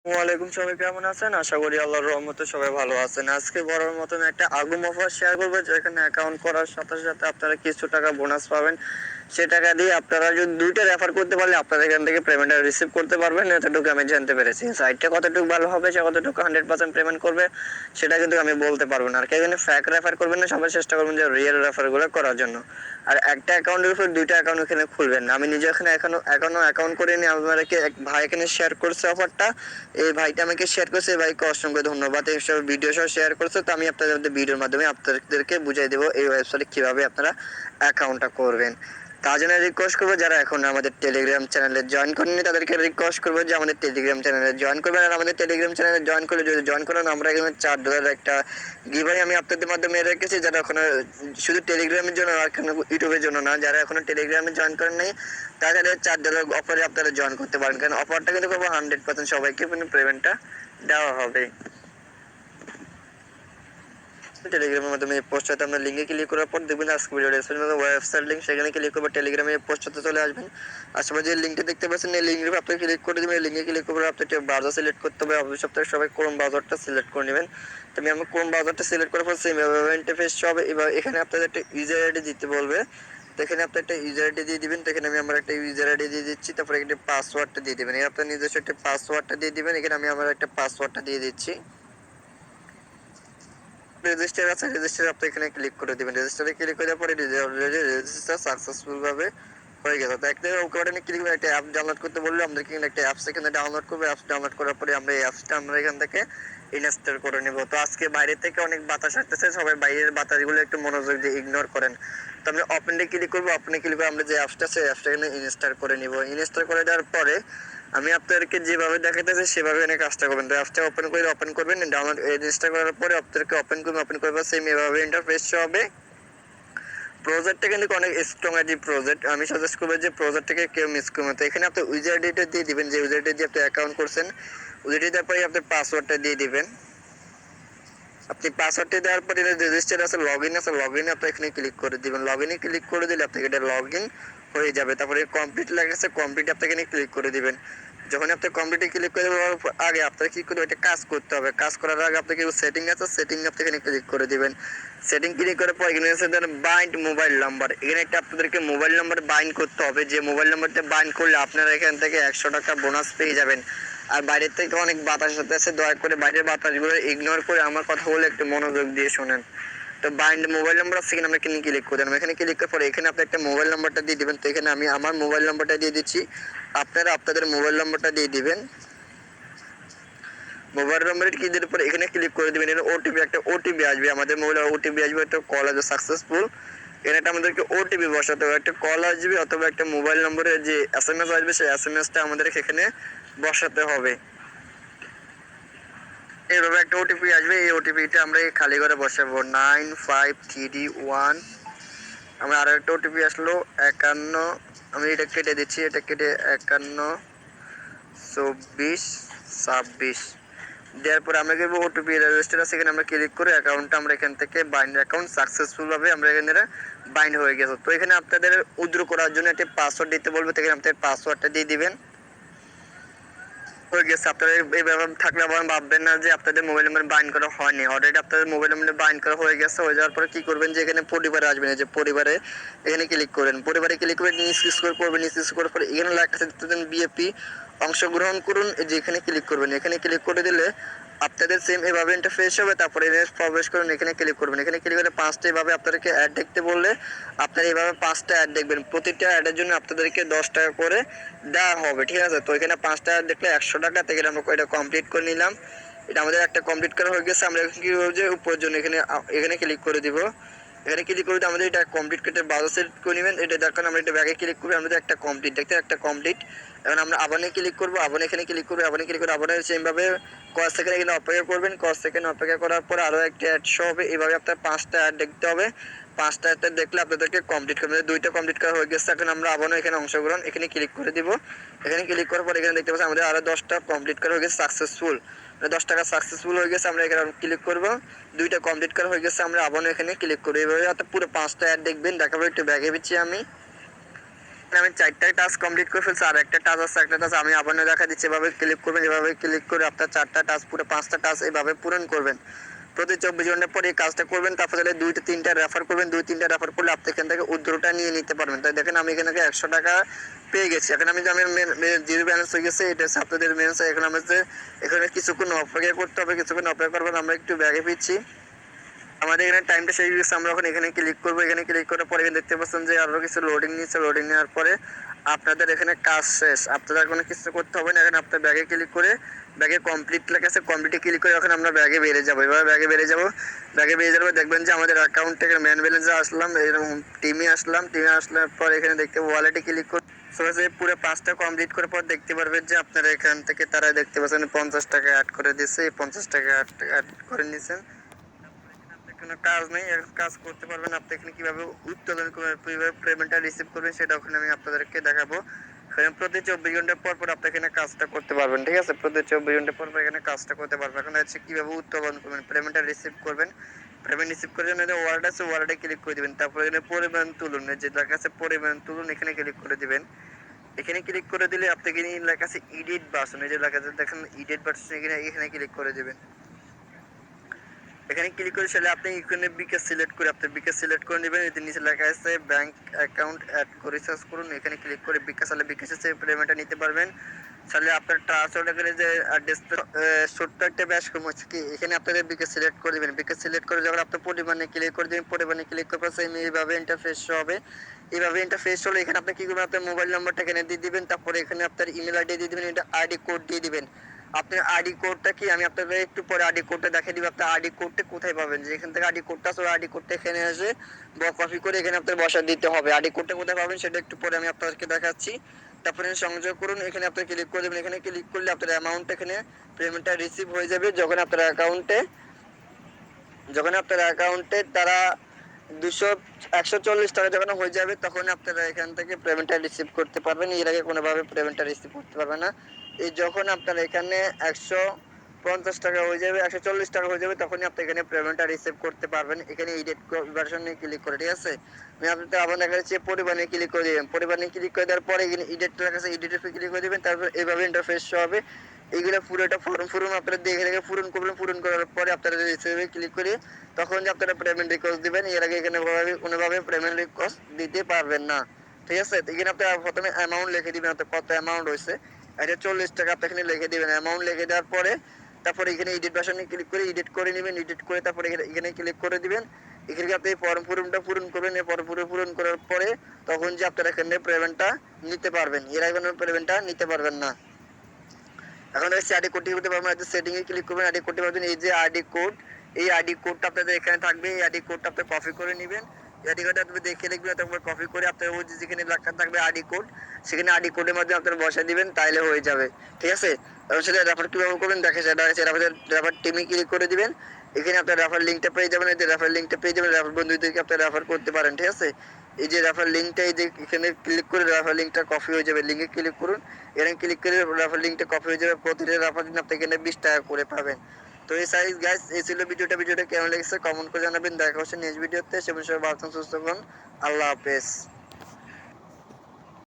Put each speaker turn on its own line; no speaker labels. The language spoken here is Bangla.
ওয়ালাইকুম, সবাই কেমন আছেন? আশা করি আল্লাহর রহমতে সবাই ভালো আছেন। আজকে বড়র মতন একটা আগুম অফার শেয়ার করবো, যেখানে অ্যাকাউন্ট করার সাথে সাথে আপনারা কিছু টাকা বোনাস পাবেন। সে টাকা দিয়ে আপনারা যদি দুইটা রেফার করতে পারলে আপনারা এখান থেকে পেমেন্টটা রিসিভ করতে পারবেন। এতটুকু আমি জানতে পেরেছি। সাইটটা কতটুকু ভালো হবে, সে কতটুকু 100% পেমেন্ট করবে সেটা কিন্তু আমি বলতে পারবো না। আর কেউ এখানে ফ্যাক রেফার করবেন না, সবাই চেষ্টা করবেন যে রিয়েল রেফারগুলো করার জন্য। আর একটা অ্যাকাউন্টের উপর দুইটা অ্যাকাউন্ট এখানে খুলবেন না। আমি নিজে এখানে এখনো অ্যাকাউন্ট করিনি। আমাকে এক ভাই এখানে শেয়ার করছে অফারটা। এই ভাইটা আমাকে শেয়ার করছে, এই ভাইকে অসংখ্য ধন্যবাদ। এইসব ভিডিও সহ শেয়ার করছে, তো আমি আপনাদের ভিডিওর মাধ্যমে আপনাদেরকে বুঝিয়ে দেবো এই ওয়েবসাইটে কিভাবে আপনারা অ্যাকাউন্টটা করবেন। তার জন্য রিকোয়েস্ট করবো, যারা এখন আমাদের টেলিগ্রাম চ্যানেলে জয়েন করেনি তাদেরকে রিকোয়েস্ট করবো যে আমাদের টেলিগ্রাম চ্যানেলে জয়েন করবেন। আর আমাদের টেলিগ্রাম চ্যানেলে জয়েন করলে, যদি জয়েন করেন, আমরা এখানে $4 একটা গিভওয়ে আমি আপনাদের মাধ্যমে রেখেছি। যারা এখনো শুধু টেলিগ্রামের জন্য আর কোনো ইউটিউবের জন্য না, যারা এখনো টেলিগ্রামে জয়েন করেন নাই তাহলে $4 অফারে আপনারা জয়েন করতে পারেন। কারণ অফারটা কিন্তু করবো 100% সবাইকে কিন্তু পেমেন্টটা দেওয়া হবে। টেলিগ্রামের মাধ্যমে এই পোস্টটাতে আপনার লিঙ্কে ক্লিক করার পর দেখবেন আজকে ভিডিও ডেসক্রিপশনে ওয়েবসাইট লিঙ্ক, সেখানে ক্লিক করবে টেলিগ্রামে এই পোস্টটাতে চলে আসবেন। আশেপাশে যে লিঙ্কটা দেখতে পাচ্ছেন, এই লিঙ্কের আপনি ক্লিক করে দেবেন। এই লিঙ্কে ক্লিক করে আপনি একটা ব্রাউজার সিলেক্ট করতে হবে। অবশ্যই আপনারা সবাই ক্রোম ব্রাউজারটা সিলেক্ট করে নেবেন। তো আমি ক্রোম ব্রাউজারটা সিলেক্ট করার পর সেম ইন্টারফেস হবে। এবার এখানে আপনাদের একটা ইউজার আইডি দিতে বলবে। তো এখানে আপনি একটা ইউজার আইডি দিয়ে দিবেন। তো এখানে আমি আমার একটা ইউজার আইডি দিয়ে দিচ্ছি। তারপরে এখানে পাসওয়ার্ডটা দিয়ে দিবেন। এই আপনার নিজস্ব একটা পাসওয়ার্ডটা দিয়ে দিবেন। এখানে আমি আমার একটা পাসওয়ার্ডটা দিয়ে দিচ্ছি। রেজিস্টার আছে, রেজিস্টার আপনি এখানে ক্লিক করে দিবেন। রেজিস্টারে ক্লিক করার পরে অলরেডি রেজিস্টার সাকসেসফুল ভাবে হয়ে গেছে। তো একটা ওকে বাটনে ক্লিক করে একটা অ্যাপ ডাউনলোড করতে বললে আমাদের এখানে একটা অ্যাপস এখানে ডাউনলোড করবে। অ্যাপস ডাউনলোড করার পরে আমরা এই অ্যাপসটা আমরা এখান থেকে ইনস্টল করে নেব। তো আজকে বাইরে থেকে অনেক বাতাস আসতেছে, সবাই বাইরের বাতাসগুলো একটু মনোযোগ দিয়ে ইগনোর করেন। তো আমি ওপেনে ক্লিক করবো। ওপেনে ক্লিক করে আমরা যে অ্যাপসটা আছে অ্যাপসটা এখানে ইনস্টল করে নিব। ইনস্টল করে দেওয়ার পরে আমি আপনাদেরকে যেভাবে দেখাতেছি সেভাবে এনে কাজটা করবেন। তো অ্যাপসটা ওপেন করবেন। ডাউনলোড রেজিস্টার করার পরে আপনাদেরকে ওপেন করবেন। সেম এভাবে ইন্টারফেস হবে। প্রজেক্টটা কিন্তু অনেক স্ট্রং একটি প্রজেক্ট। আমি সাজেস্ট করবো যে প্রজেক্টটাকে কেউ মিস করবেন। তো এখানে আপনি ইউজার আইডিটা দিয়ে দিবেন, যে ইউজার আইডি দিয়ে আপনি অ্যাকাউন্ট করছেন। ইউজার আইডি দেওয়ার পরে আপনি পাসওয়ার্ডটা দিয়ে দিবেন। আপনি পাসওয়ার্ডটা দেওয়ার পরে রেজিস্টার আছে, লগ ইন আছে, লগ ইনে আপনি এখানে ক্লিক করে দিবেন। লগ ইনে ক্লিক করে দিলে আপনাকে এটা লগ ইন হয়ে যাবে। তারপরে কমপ্লিট লেগেছে, কমপ্লিট আপনি এখানে ক্লিক করে দিবেন। যখন আপনি কমপ্লিটে ক্লিক করে দেওয়ার আগে আপনার কি করবে, একটা কাজ করতে হবে। কাজ করার আগে আপনাকে সেটিং আছে, সেটিং আপনি এখানে ক্লিক করে দিবেন। সেটিং ক্লিক করার পর এখানে আছে বাইন্ড মোবাইল নাম্বার। এখানে একটা আপনাদেরকে মোবাইল নাম্বার বাইন্ড করতে হবে। যে মোবাইল নাম্বারটা বাইন্ড করলে আপনারা এখান থেকে $100 বোনাস পেয়ে যাবেন। আর বাইরের থেকে অনেক বাতাস হতেছে, দয়া করে বাইরের বাতাসগুলো ইগনোর করে আমার কথাগুলো একটু মনোযোগ দিয়ে শোনেন। তো বাইন্ড মোবাইল নাম্বার আছে, এখানে আমরা ক্লিক করে দেবেন। এখানে ক্লিক করার পরে এখানে আপনি একটা মোবাইল নাম্বারটা দিয়ে দিবেন। তো এখানে আমি আমার মোবাইল নাম্বারটা দিয়ে দিচ্ছি, আপনারা আপনাদের মোবাইল নাম্বারটা দিয়ে দিবেন। মোবাইল নাম্বারের কি দেওয়ার পরে এখানে ক্লিক করে দিবেন। এখানে ওটিপি, একটা ওটিপি আসবে, আমাদের মোবাইলে ওটিপি আসবে, একটা কল আসবে সাকসেসফুল। এখানে একটা আমাদেরকে ওটিপি বসাতে হবে, একটা কল আসবে অথবা একটা মোবাইল নম্বরে যে এসএমএস আসবে সেই এসএমএসটা আমাদের এখানে বসাতে হবে। এইভাবে একটা ওটিপি আসবে, এই ওটিপিটা আমরা খালি করে বসাবো 9531। আমার আরো একটা ওটিপি আসলো 51। আমি এটা কেটে দিচ্ছি, এটা কেটে 512426 দেওয়ার পরে আমরা করবো ওটিপি রেজিস্টার আছে, এখানে আমরা ক্লিক করে অ্যাকাউন্টটা আমরা এখান থেকে বাইন্ড, অ্যাকাউন্ট সাকসেসফুল ভাবে আমরা এখানে বাইন্ড হয়ে গেছে। তো এখানে আপনাদের উইথড্র করার জন্য একটা পাসওয়ার্ড দিতে বলবো। তো এখানে আপনাদের পাসওয়ার্ডটা দিয়ে দিবেন। হয়ে গেছে। আপনারা এই ব্যাপার থাকলে আবার ভাববেন না যে আপনাদের মোবাইল নাম্বার বাইন্ড করা হয়নি। অলরেডি আপনাদের মোবাইল নাম্বার বাইন্ড করা হয়ে গেছে। হয়ে যাওয়ার পরে কি করবেন, যে এখানে পরিবারে আসবেন, যে পরিবারে এখানে ক্লিক করেন। পরিবারে ক্লিক করে নিচে স্ক্রল করবেন। নিচে স্ক্রল করার পরে এখানে লেখা আছে বিএপি অংশগ্রহণ করুন, যে এখানে ক্লিক করবেন। এখানে ক্লিক করে দিলে আপনাদের সেম এভাবে ইন্টারফেস হবে। তারপরে প্রবেশ করুন, এখানে ক্লিক করবেন। এখানে ক্লিক করে 5টা এভাবে আপনাদেরকে অ্যাড দেখতে বললে আপনারা এইভাবে 5টা অ্যাড দেখবেন। প্রতিটা অ্যাডের জন্য আপনাদেরকে $10 করে দেওয়া হবে, ঠিক আছে। তো এখানে 5টা অ্যাড দেখলে $100 থেকে আমরা এটা কমপ্লিট করে নিলাম। এটা আমাদের একটা কমপ্লিট করা হয়ে গেছে। আমরা এখন কি করবো, যে উপরের জন্য এখানে এখানে ক্লিক করে দিব। এখানে ক্লিক করে আমাদের এটা কমপ্লিট করতে ব্রাউজার সেট করে নেবেন। এটা দেখেন আমরা এটা ব্যাগে ক্লিক করবো, আমাদের একটা কমপ্লিট দেখতে একটা কমপ্লিট। এখন আমরা আবানে ক্লিক করবো, আবানে এখানে ক্লিক করবো, আবানে ক্লিক করে আবানে সেমভাবে কয়েক সেকেন্ড এখানে অপেক্ষা করবেন। কয়েক সেকেন্ড অপেক্ষা করার পর আরও একটা অ্যাড শো হবে। এইভাবে আপনার 5টা অ্যাড দেখতে হবে। 5টা অ্যাড দেখলে আপনাদেরকে কমপ্লিট করবে। 2টা কমপ্লিট করা হয়ে গেছে। এখন আমরা আবারও এখানে অংশগ্রহণ এখানে ক্লিক করে দিব। এখানে ক্লিক করার পর এখানে দেখতে পাচ্ছি আমাদের আরও 10টা কমপ্লিট করা হয়ে গেছে সাকসেসফুল। $10 সাকসেসফুল হয়ে গেছে। আমরা এখানে ক্লিক করবো, 2টা কমপ্লিট করা হয়ে গেছে। আমরা আবারও এখানে ক্লিক করি। এইভাবে পুরো 5টা অ্যাড দেখবেন। দেখাবো একটু ব্যাগে পিছিয়ে আমি আমি 4টা টাস্ক কমপ্লিট করে ফেলছি, আর একটা টাস্ক আছে, একটা টাস্ক আমি আপনাদের দেখা দিচ্ছি। এভাবে ক্লিক করবেন, এভাবে ক্লিক করে আপনার 4টা টাস্ক পুরো 5টা টাস্ক এভাবে পূরণ করবেন। প্রতি 24 ঘন্টা পরে এই কাজটা করবেন। তারপরে 2-3টা রেফার করবেন, 2-3টা রেফার করলে আপনি এখান থেকে উইথড্রটা নিয়ে নিতে পারবেন। তাই দেখেন আমি এখান থেকে 100 টাকা পেয়ে গেছি। এখন আমি যে আমার জিরো ব্যালেন্স হয়ে গেছে, এটা হচ্ছে আপনাদের ব্যালেন্স। এখন আমাদের এখানে কিছুক্ষণ অপেক্ষা করতে হবে, কিছুক্ষণ অপেক্ষা করবেন। আমরা একটু ব্যাগে পিচ্ছি, আমাদের এখানে টাইমটা শেষ হয়ে গেছে। আমরা এখন এখানে ক্লিক করবো। এখানে ক্লিক করার পরে দেখতে পাচ্ছেন যে আরো কিছু লোডিং নিচ্ছে। লোডিং নেওয়ার পরে আপনাদের এখানে কাজ শেষ, আপনাদের কোনো কিছু করতে হবে না। এখন আপনার ব্যাগে ক্লিক করে ব্যাগে কমপ্লিট লেখা আছে, কমপ্লিটে ক্লিক করে এখন আমরা ব্যাগে বেরিয়ে যাবো। এবার ব্যাগে বেরিয়ে যাবো, ব্যাগে বেরিয়ে যাবো, দেখবেন যে আমাদের অ্যাকাউন্ট থেকে ম্যান ব্যালেন্সে আসলাম, এরকম টিমে আসলাম। টিমে আসার পর এখানে দেখতে ওয়ালেটে ক্লিক করে পুরো 5টা কমপ্লিট করার পর দেখতে পারবেন যে আপনারা এখান থেকে তারা দেখতে পাচ্ছেন 50 টাকা অ্যাড করে দিচ্ছে। 50 টাকা অ্যাড করে নিয়েছেন। কোনো কাজ নেই, কাজ করতে পারবেন। আপনি এখানে কিভাবে উত্তোলন করবেন, কিভাবে পেমেন্টটা রিসিভ করবেন সেটা ওখানে আমি আপনাদেরকে দেখাবো। প্রতি 24 ঘন্টা পর পর আপনি এখানে কাজটা করতে পারবেন, ঠিক আছে? প্রতি 24 ঘন্টা পর পর এখানে কাজটা করতে পারবেন। এখন হচ্ছে কিভাবে উত্তোলন করবেন, পেমেন্টটা রিসিভ করবেন। পেমেন্ট রিসিভ করার জন্য যে ওয়ালেট আছে, ওয়ালেটে ক্লিক করে দিবেন। তারপরে এখানে পরিমাণ তুলুন, যে লেখা আছে পরিমাণ তুলুন, এখানে ক্লিক করে দিবেন। এখানে ক্লিক করে দিলে আপনাকে লেখা আছে এডিট বাটন, এই যে লেখা আছে দেখেন এডিট বাটন, এখানে ক্লিক করে দিবেন। এখানে ক্লিক করে সেটা আপনি এখানে বিকাশ সিলেক্ট করে আপনি বিকাশ সিলেক্ট করে নেবেন। এতে নিচে লেখা আছে ব্যাংক অ্যাকাউন্ট অ্যাড করে রিচার্জ করুন, এখানে ক্লিক করে বিকাশ হলে বিকাশের চেয়ে পেমেন্টটা নিতে পারবেন। তাহলে আপনার ট্রান্সফার করে যে অ্যাড্রেসটা ছোট্ট একটা ব্যাস কম হচ্ছে কি, এখানে আপনাদের বিকাশ সিলেক্ট করে দেবেন। বিকাশ সিলেক্ট করে যখন আপনি পরিমাণে ক্লিক করে দেবেন, পরিমাণে ক্লিক করার পর এইভাবে ইন্টারফেস হবে। এইভাবে ইন্টারফেস হলে এখানে আপনি কি করবেন, আপনার মোবাইল নাম্বারটা এখানে দিয়ে দিবেন। তারপরে এখানে আপনার ইমেল আইডি দিয়ে দিবেন, এটা আইডি কোড দিয়ে দিবেন। আপনার আইডি কোডটা কি আমি আপনাদের একটু পরে আইডি কোডটা দেখিয়ে দিব। আপনার আইডি কোডটা কোথায় পাবেন, যে এখান থেকে আইডি কোডটা আছে, আইডি কোডটা এখানে এসে কপি করে এখানে আপনার বসা দিতে হবে। আইডি কোডটা কোথায় পাবেন সেটা একটু পরে আমি আপনাদেরকে দেখাচ্ছি। তারপরে সংযোগ করুন, এখানে আপনি ক্লিক করে দেবেন। এখানে ক্লিক করলে আপনার অ্যামাউন্ট এখানে পেমেন্টটা রিসিভ হয়ে যাবে। যখন আপনার অ্যাকাউন্টে তারা 140 টাকা যখন হয়ে যাবে, তখন আপনারা এখান থেকে পেমেন্টটা রিসিভ করতে পারবেন। এর আগে কোনোভাবে পেমেন্টটা রিসিভ করতে পারবেন না। এই যখন আপনার এখানে 150 টাকা হয়ে যাবে, 140 টাকা হয়ে যাবে, তখনই আপনি এখানে পেমেন্টটা রিসিভ করতে পারবেন। এখানে এডিট ভার্সনে ক্লিক করে, ঠিক আছে? আমি আপনাদের আবার দেখা যাচ্ছে পরিমাণে ক্লিক করে দেবেন। পরিমাণে ক্লিক করে দেওয়ার পরে এখানে এডিট লেখা আছে, এডিটে ক্লিক করে দেবেন। তারপর এইভাবে ইন্টারফেস হবে। এইগুলো পুরোটা ফর্ম আপনারা দেখে দেখে পূরণ করবেন। পূরণ করার পরে আপনারা রিসিভে ক্লিক করে তখন যে আপনারা পেমেন্ট রিকোয়েস্ট দিবেন। এর আগে এখানে কোনোভাবে পেমেন্ট রিকোয়েস্ট দিতে পারবেন না, ঠিক আছে? এখানে আপনি প্রথমে অ্যামাউন্ট লিখে দিবেন, আপনার কত অ্যামাউন্ট হয়েছে। এটা 40 টাকা আপনি এখানে লিখে দিবেন। অ্যামাউন্ট লিখে দেওয়ার পরে তারপরে এখানে এডিট ভার্সনে ক্লিক করে এডিট করে নেবেন। এডিট করে তারপরে এখানে ক্লিক করে দিবেন। এখানে আপনি ফর্ম পূরণটা পূরণ করবেন। এই ফর্ম পূরণ করার পরে তখন যে আপনারা এখানে পেমেন্টটা নিতে পারবেন। এর আগে পেমেন্টটা নিতে পারবেন না। এখন হচ্ছে আইডি কোডটি করতে পারবেন। সেটিং এ ক্লিক করবেন, আইডি কোডটি পাবেন। এই যে আইডি কোড, এই আইডি কোডটা আপনাদের এখানে থাকবে। এই আইডি কোডটা আপনি কপি করে নেবেন। আইডি কোডটা আপনি দেখে লিখবেন, তারপর কপি করে আপনার ওই যেখানে লেখা থাকবে আইডি কোড, সেখানে আইডি কোডের মাধ্যমে আপনারা বসায় দিবেন, তাইলে হয়ে যাবে, ঠিক আছে? এবং সেটা রেফার কিভাবে করবেন দেখে, সেটা হচ্ছে রেফার টিমে ক্লিক করে দিবেন। এখানে আপনার রেফার লিঙ্কটা পেয়ে যাবেন। এই যে রেফার লিঙ্কটা পেয়ে যাবেন, রেফার বন্ধুদেরকে আপনি রেফার করতে পারেন, ঠিক আছে? এই যে রেফার লিঙ্কটা, এই যে এখানে ক্লিক করে রেফার লিঙ্কটা কপি হয়ে যাবে। লিঙ্কে ক্লিক করুন, এখানে ক্লিক করে রেফার লিঙ্কটা কপি হয়ে যাবে। প্রতিটা রেফার দিন আপনি এখানে 20 টাকা করে পাবেন। তো এই সাইজ গাইস, এই ছিল ভিডিওটা কেমন লেগেছে কমেন্ট করে জানাবেন। দেখা হচ্ছে নেক্সট ভিডিওতে। সে বিষয়ে ভালো থাকুন, সুস্থ থাকুন। আল্লাহ হাফেজ।